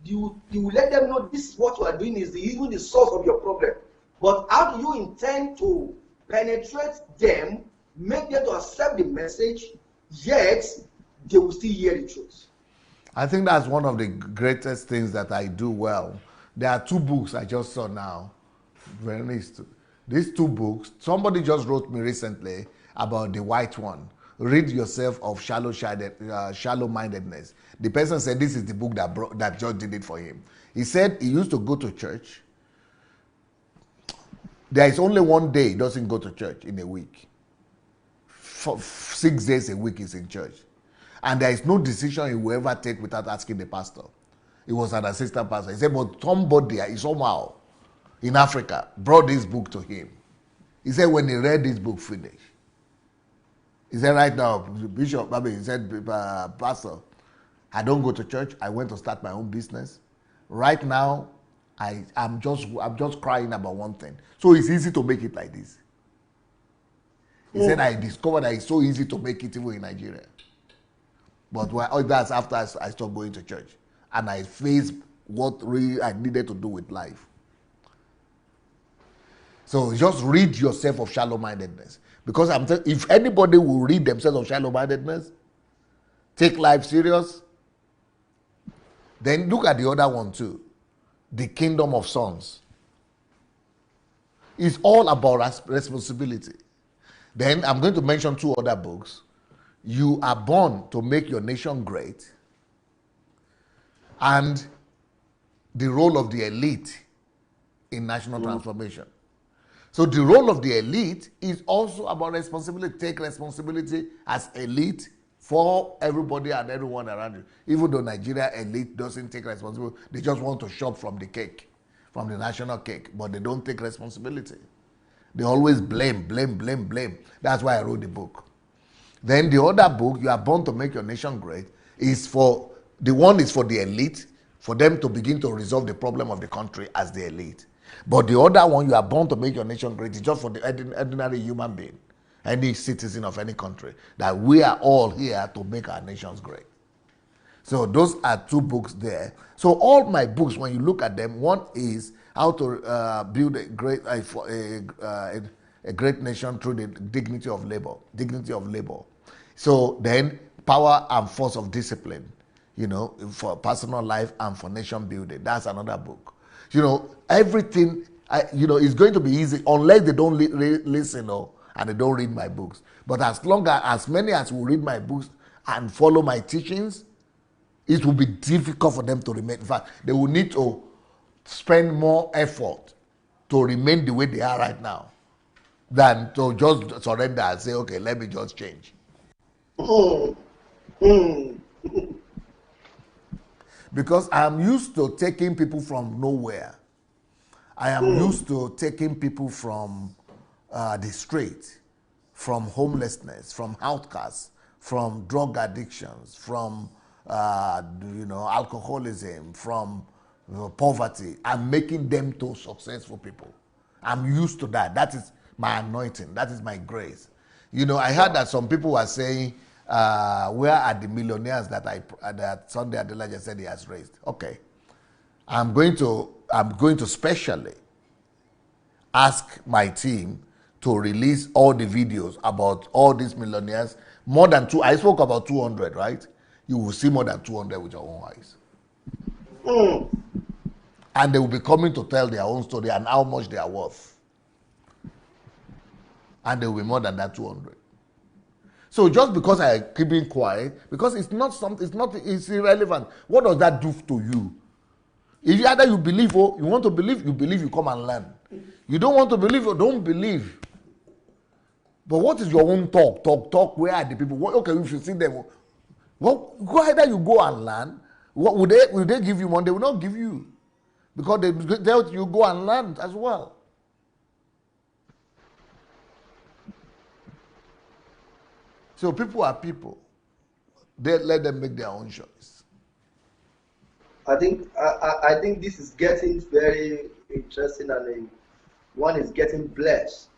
you will let them know this is what you are doing is even the source of your problem. But how do you intend to penetrate them, make them to accept the message, yet they will still hear the truth? I think that's one of the greatest things that I do well. There are 2 books I just saw now. Very nice. These 2 books, somebody just wrote me recently about the white one. Rid yourself of shallow-mindedness. The person said this is the book that just did it for him. He said he used to go to church. There is only one day he doesn't go to church in a week. 6 days a week he's in church. And there is no decision he will ever take without asking the pastor. He was an assistant pastor. He said, but somebody somehow in Africa brought this book to him. He said when he read this book finished, he said right now, Bishop, he said, Pastor, I don't go to church. I went to start my own business. Right now, I'm just crying about one thing. So it's easy to make it like this. He said, I discovered that it's so easy to make it even in Nigeria. But that's after I stopped going to church. And I faced what really I needed to do with life. So just rid yourself of shallow-mindedness. Because if anybody will rid themselves of shallow-mindedness, take life serious, then look at the other one too. The Kingdom of Sons. It's all about responsibility. Then I'm going to mention 2 other books. You Are Born to Make Your Nation Great, and The Role of the Elite in National Transformation. So the role of the elite is also about responsibility. Take responsibility as elite for everybody and everyone around you. Even though Nigeria elite doesn't take responsibility, they just want to shop from the cake, from the national cake, but they don't take responsibility. They always blame. That's why I wrote the book. Then the other book, You Are Born to Make Your Nation Great, is for the elite, for them to begin to resolve the problem of the country as the elite. But the other one, You Are Born to Make Your Nation Great, is just for the ordinary human being, any citizen of any country, that we are all here to make our nations great. So those are 2 books there. So all my books, when you look at them, one is how to build a great nation through the dignity of labor. So then Power and Force of Discipline, for personal life and for nation building. That's another book. Everything, is going to be easy unless they don't listen and they don't read my books. But as many as will read my books and follow my teachings, it will be difficult for them to remain. In fact, they will need to spend more effort to remain the way they are right now than to just surrender and say, okay, let me just change. Because I'm used to taking people from nowhere. I am used to taking people from the street, from homelessness, from outcasts, from drug addictions, from alcoholism, from poverty, and making them to successful people. I'm used to that. That is my anointing. That is my grace. I heard that some people were saying, where are the millionaires that Sunday Adelaja said he has raised? Okay, I'm going to specially ask my team to release all the videos about all these millionaires. More than I spoke about 200, right? You will see more than 200 with your own eyes. And they will be coming to tell their own story and how much they are worth. And there will be more than that 200. So just because I keep being quiet, because it's irrelevant. What does that do to you? If either you believe or you want to believe, you come and learn. You don't want to believe or don't believe. But what is your own talk? Talk. Where are the people? Okay, if you see them, go either you go and learn. What will they give you money? They will not give you, because they you go and learn as well. So people are people. They let them make their own choice. I think this is getting very interesting, and one is getting blessed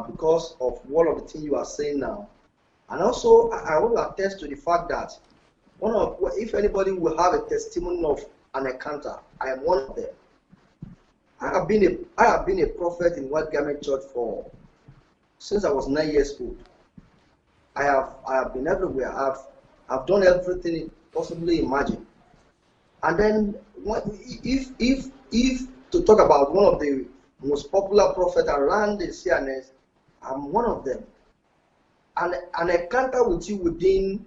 because of one of the things you are saying now. And also, I want to attest to the fact that If anybody will have a testimony of an encounter, I am one of them. I have been a prophet in White Garment Church since I was 9 years old. I have been everywhere. I've done everything you possibly imagine. And then if to talk about one of the most popular prophets around the CNS, I'm one of them. And an encounter with you within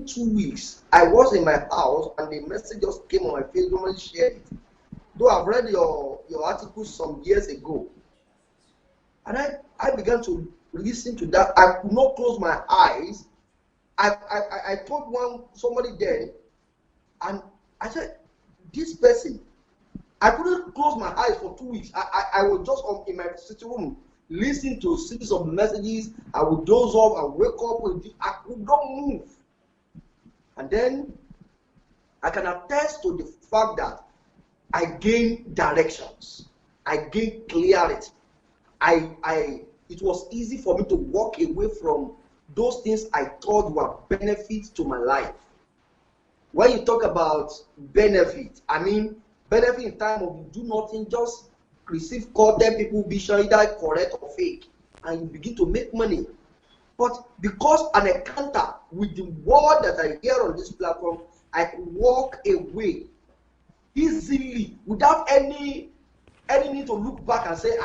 2 weeks. I was in my house and the message just came on my Facebook and shared it. Though I've read your article some years ago. And I began to listen to that. I could not close my eyes. I told somebody there, and I said, this person, I couldn't close my eyes for 2 weeks. I was just in my sitting room listening to a series of messages. I would doze off and wake up I could not move. And then I can attest to the fact that I gained directions. I gained clarity. It was easy for me to walk away from those things I thought were benefits to my life. When you talk about benefit, I mean benefit in time of you do nothing, just receive call, tell people vision, either correct or fake, and you begin to make money. But because an encounter with the word that I hear on this platform, I could walk away easily without any need to look back and say,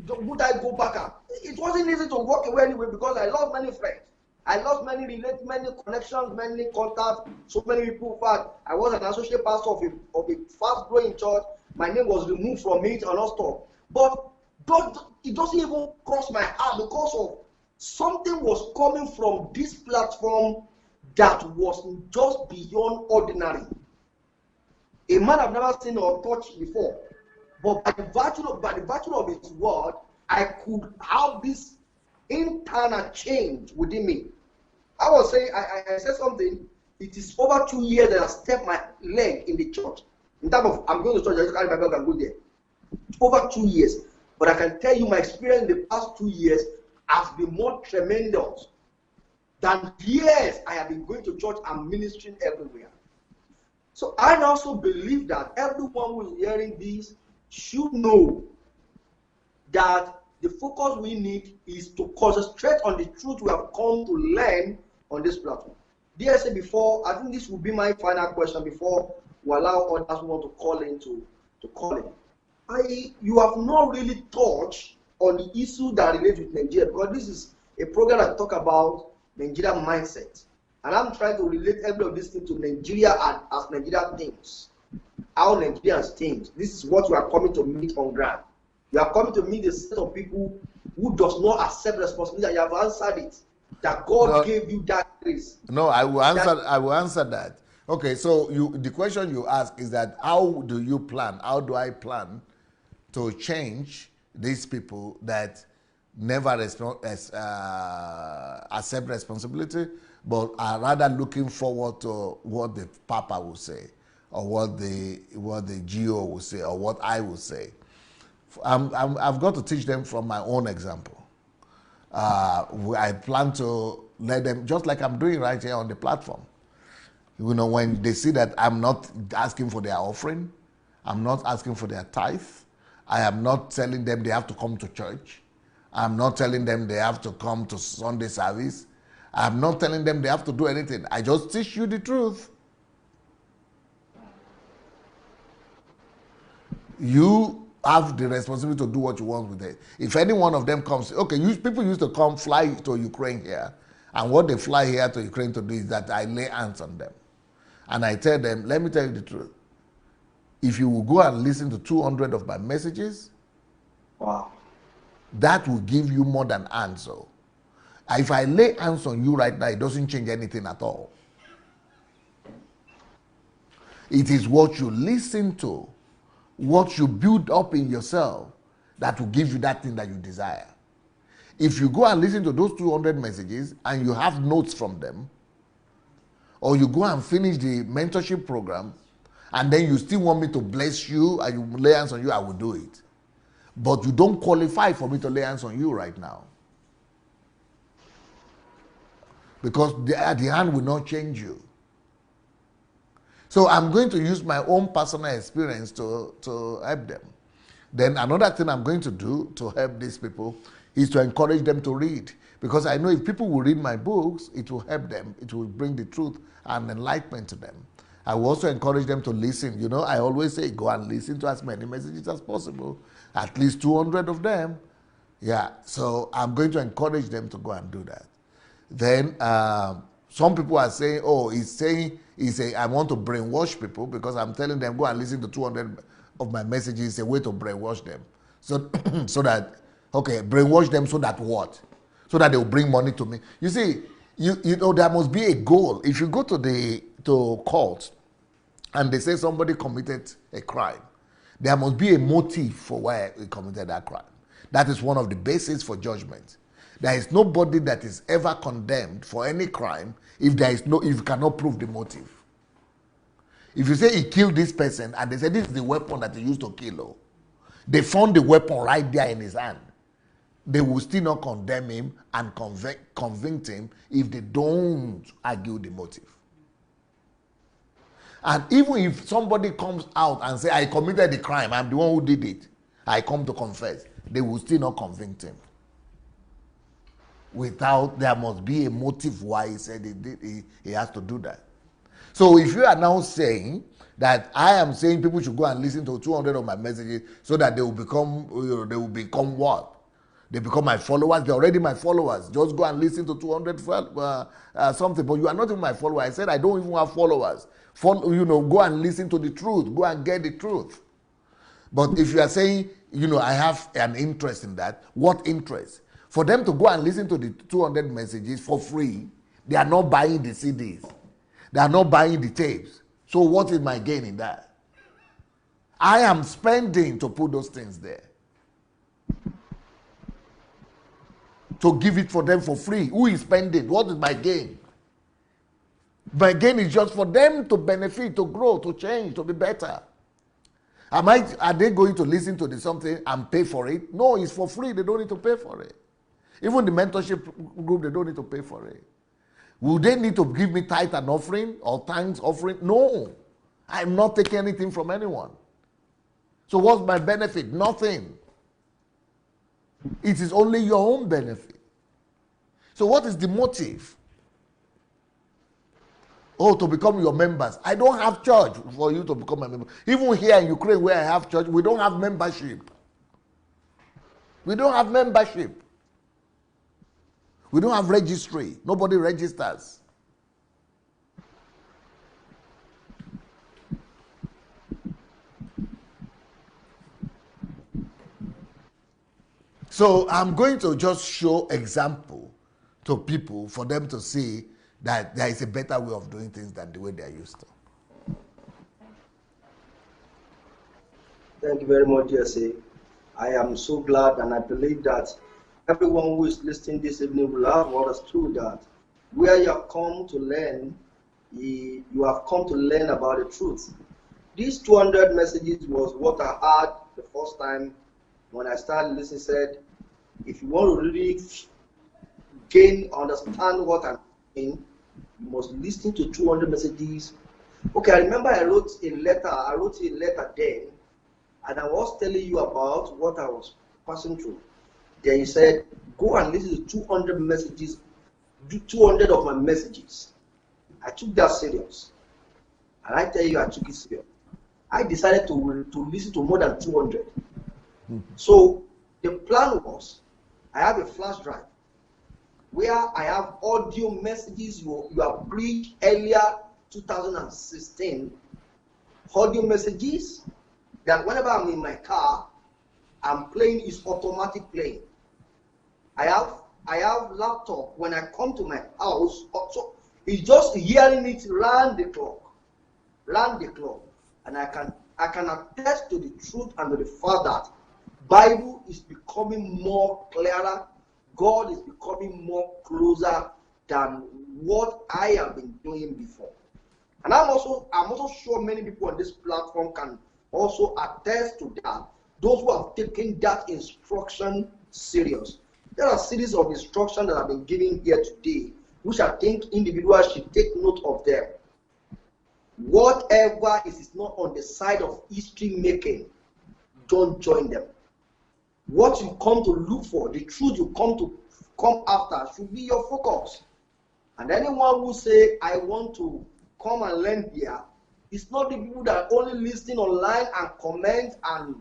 would I go back? It wasn't easy to walk away anyway because I lost many friends. I lost many relatives, many connections, many contacts, so many people. In fact, I was an associate pastor of a fast-growing church. My name was removed from it and all stuff. But it doesn't even cross my heart because of something was coming from this platform that was just beyond ordinary. A man I've never seen or touched before. But by the virtue of his word, I could have this internal change within me. I was saying, I said something. It is over 2 years that I stepped my leg in the church. In terms of, I'm going to church, I just carry my bag and go there. Over 2 years. But I can tell you my experience in the past 2 years has been more tremendous than years I have been going to church and ministering everywhere. So I also believe that everyone who is hearing this should know that the focus we need is to concentrate on the truth we have come to learn on this platform. Dear say before, I think this will be my final question before we allow others who want to call in to call in. You have not really touched on the issue that relates with Nigeria, because this is a program that talk about Nigerian mindset. And I'm trying to relate every of these things to Nigeria as Nigeria thinks. How Nigerians think. This is what you are coming to meet on ground. You are coming to meet a set of people who does not accept responsibility. You have answered it. That God gave you that grace. No, I will answer that. Okay, so the question you ask is that how do you plan? How do I plan to change these people that never accept responsibility, but are rather looking forward to what the Papa will say, or what the GO will say, or what I will say. I've got to teach them from my own example. I plan to let them, just like I'm doing right here on the platform. You know, when they see that I'm not asking for their offering, I'm not asking for their tithe, I am not telling them they have to come to church, I'm not telling them they have to come to Sunday service, I'm not telling them they have to do anything. I just teach you the truth. You have the responsibility to do what you want with it. If any one of them comes, okay, people used to come fly to Ukraine here, and what they fly here to Ukraine to do is that I lay hands on them. And I tell them, let me tell you the truth. If you will go and listen to 200 of my messages, wow, that will give you more than answer. If I lay hands on you right now, it doesn't change anything at all. It is what you listen to, what you build up in yourself, that will give you that thing that you desire. If you go and listen to those 200 messages and you have notes from them, or you go and finish the mentorship program, and then you still want me to bless you and you lay hands on you, I will do it. But you don't qualify for me to lay hands on you right now. because the hand will not change you. So I'm going to use my own personal experience to help them. Then another thing I'm going to do to help these people is to encourage them to read. Because I know if people will read my books, it will help them. It will bring the truth and enlightenment to them. I will also encourage them to listen. You know, I always say go and listen to as many messages as possible, at least 200 of them. Yeah, so I'm going to encourage them to go and do that. Then some people are saying, oh, he's saying I want to brainwash people because I'm telling them go and listen to 200 of my messages. It's a way to brainwash them. So so that, okay, brainwash them so that what? So that they will bring money to me. You see, you know, there must be a goal. If you go to court and they say somebody committed a crime, there must be a motive for why he committed that crime. That is one of the bases for judgment. There is nobody that is ever condemned for any crime if you cannot prove the motive. If you say he killed this person and they say this is the weapon that he used to kill, they found the weapon right there in his hand, they will still not condemn him and convict him if they don't argue the motive. And even if somebody comes out and say, I committed the crime, I'm the one who did it, I come to confess, they will still not convict him. There must be a motive why he said he has to do that. So if you are now saying that I am saying people should go and listen to 200 of my messages so that they will become what? They become my followers. They're already my followers. Just go and listen to 200 something. But you are not even my follower. I said I don't even have followers. Go and listen to the truth. Go and get the truth. But if you are saying, I have an interest in that, what interest? For them to go and listen to the 200 messages for free, they are not buying the CDs. They are not buying the tapes. So what is my gain in that? I am spending to put those things there. To give it for them for free. Who is spending? What is my gain? My gain is just for them to benefit, to grow, to change, to be better. Are they going to listen to something and pay for it? No, it's for free. They don't need to pay for it. Even the mentorship group, they don't need to pay for it. Will they need to give me tithe and offering or thanks offering? No. I'm not taking anything from anyone. So what's my benefit? Nothing. It is only your own benefit. So what is the motive? Oh, to become your members. I don't have church for you to become a member. Even here in Ukraine where I have church, we don't have membership. We don't have membership. We don't have registry. Nobody registers. So I'm going to just show example to people for them to see that there is a better way of doing things than the way they are used to. Thank you very much, Jesse. I am so glad, and I believe that everyone who is listening this evening will have understood that where you have come to learn, you have come to learn about the truth. These 200 messages was what I heard the first time when I started listening. Said, if you want to really understand what I'm saying, you must listen to 200 messages. Okay, I remember I wrote a letter then, and I was telling you about what I was passing through. Then you said, go and listen to 200 messages, 200 of my messages. I took that serious. And I tell you, I took it serious. I decided to listen to more than 200. So the plan was, I have a flash drive where I have audio messages you have preached earlier 2016, audio messages that whenever I'm in my car, I'm playing is automatic playing. I have laptop when I come to my house, so it's just hearing it round the clock, and I can attest to the truth and to the fact that Bible is becoming more clearer. God is becoming more closer than what I have been doing before. And I'm also sure many people on this platform can also attest to that. Those who have taken that instruction serious. There are series of instructions that have been given here today which I think individuals should take note of them. Whatever is not on the side of history making, don't join them. What you come to look for, the truth you come after, should be your focus. And anyone who say, I want to come and learn here, it's not the people that only listen online and comment, and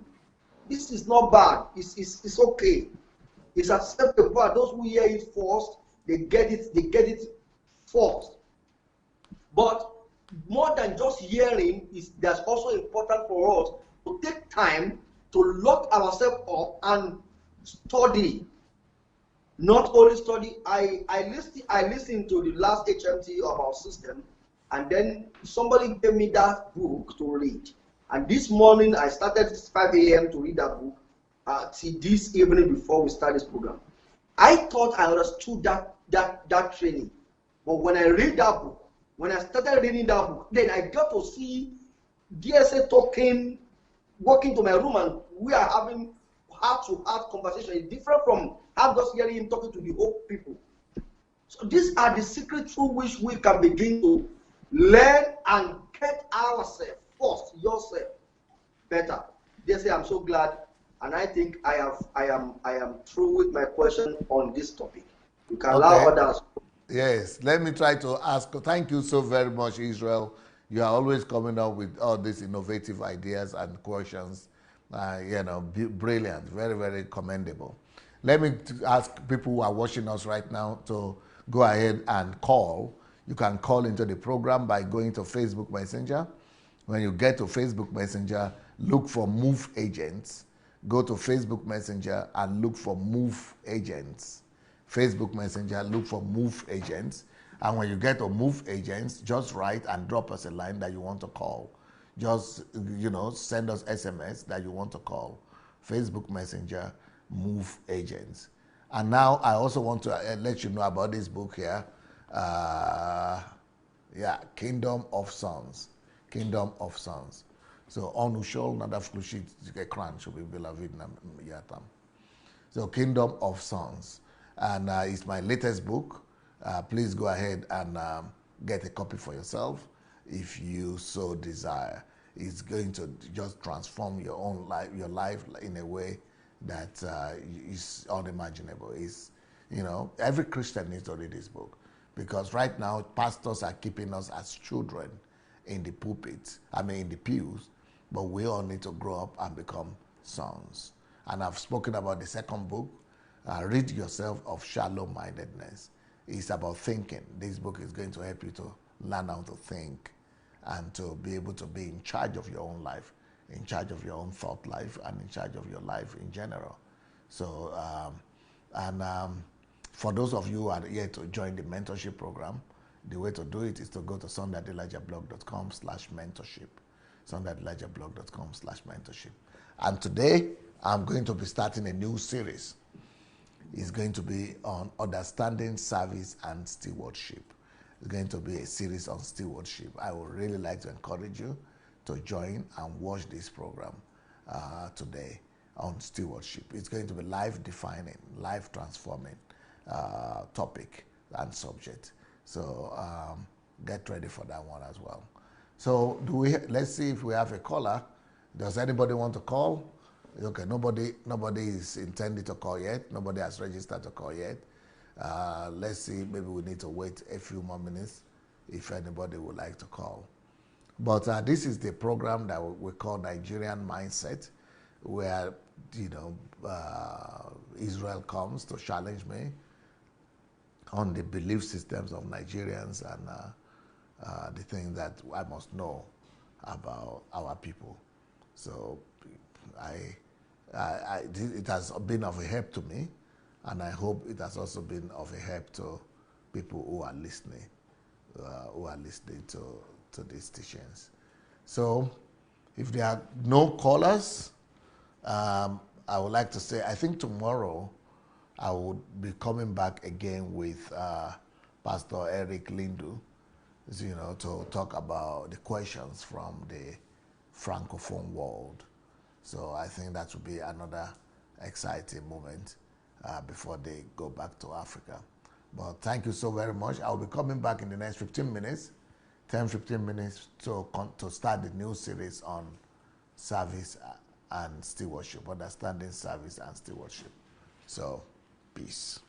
this is not bad. It's okay. It's acceptable. But those who hear it first, they get it first. But more than just hearing, that's also important for us to take time to lock ourselves up and study. Not only study, I listened to the last HMT of our system, and then somebody gave me that book to read. And this morning I started at 5 a.m. to read that book till this evening before we start this program. I thought I understood that training, but when I read that book, when I started reading that book, then I got to see DSA talking, walking to my room, and we are having heart-to-heart conversation. It's different from I'm just hearing him talking to the whole people. So these are the secrets through which we can begin to learn and get ourselves first, yourself better. DSA, I'm so glad, and I think I am through with my question on this topic. You can allow others. Yes, let me try to ask. Thank you so very much, Israel. You are always coming up with all these innovative ideas and questions. Brilliant, very, very commendable. Let me ask people who are watching us right now to go ahead and call. You can call into the program by going to Facebook Messenger. When you get to Facebook Messenger, look for Move Agents. Go to Facebook Messenger and look for Move Agents. Facebook Messenger, look for Move Agents. And when you get to Move Agents, just write and drop us a line that you want to call. Just, send us SMS that you want to call. Facebook Messenger, Move Agents. And now I also want to let you know about this book here. Kingdom of Sons. Kingdom of Sons. So, on Ushol, Nadaflushit, Ekran, should be beloved Yatam. So, Kingdom of Sons. And it's my latest book. Please go ahead and get a copy for yourself if you so desire. It's going to just transform your own life, your life in a way that is unimaginable. Every Christian needs to read this book, because right now pastors are keeping us as children in the pulpit, in the pews, but we all need to grow up and become sons. And I've spoken about the second book, Rid Yourself of Shallow-Mindedness. It's about thinking. This book is going to help you to learn how to think and to be able to be in charge of your own life, in charge of your own thought life, and in charge of your life in general. So, for those of you who are yet to join the mentorship program, the way to do it is to go to sundaylajahblog.com/mentorship. sundaylajahblog.com/mentorship. And today, I'm going to be starting a new series. It's going to be on understanding service and stewardship. It's going to be a series on stewardship. I would really like to encourage you to join and watch this program today on stewardship. It's going to be life-defining, life-transforming topic and subject. So get ready for that one as well. So let's see if we have a caller. Does anybody want to call? Okay, nobody is intended to call yet. Nobody has registered to call yet. Let's see, maybe we need to wait a few more minutes if anybody would like to call. But this is the program that we call Nigerian Mindset, where Israel comes to challenge me on the belief systems of Nigerians and the things that I must know about our people. So it has been of a help to me, and I hope it has also been of a help to people who are listening, to these teachings. So, if there are no callers, I would like to say I think tomorrow I will be coming back again with Pastor Eric Lindu, to talk about the questions from the Francophone world. So I think that will be another exciting moment before they go back to Africa. But thank you so very much. I'll be coming back in the next 15 minutes, 10, 15 minutes to start the new series on service and stewardship, understanding service and stewardship. So, peace.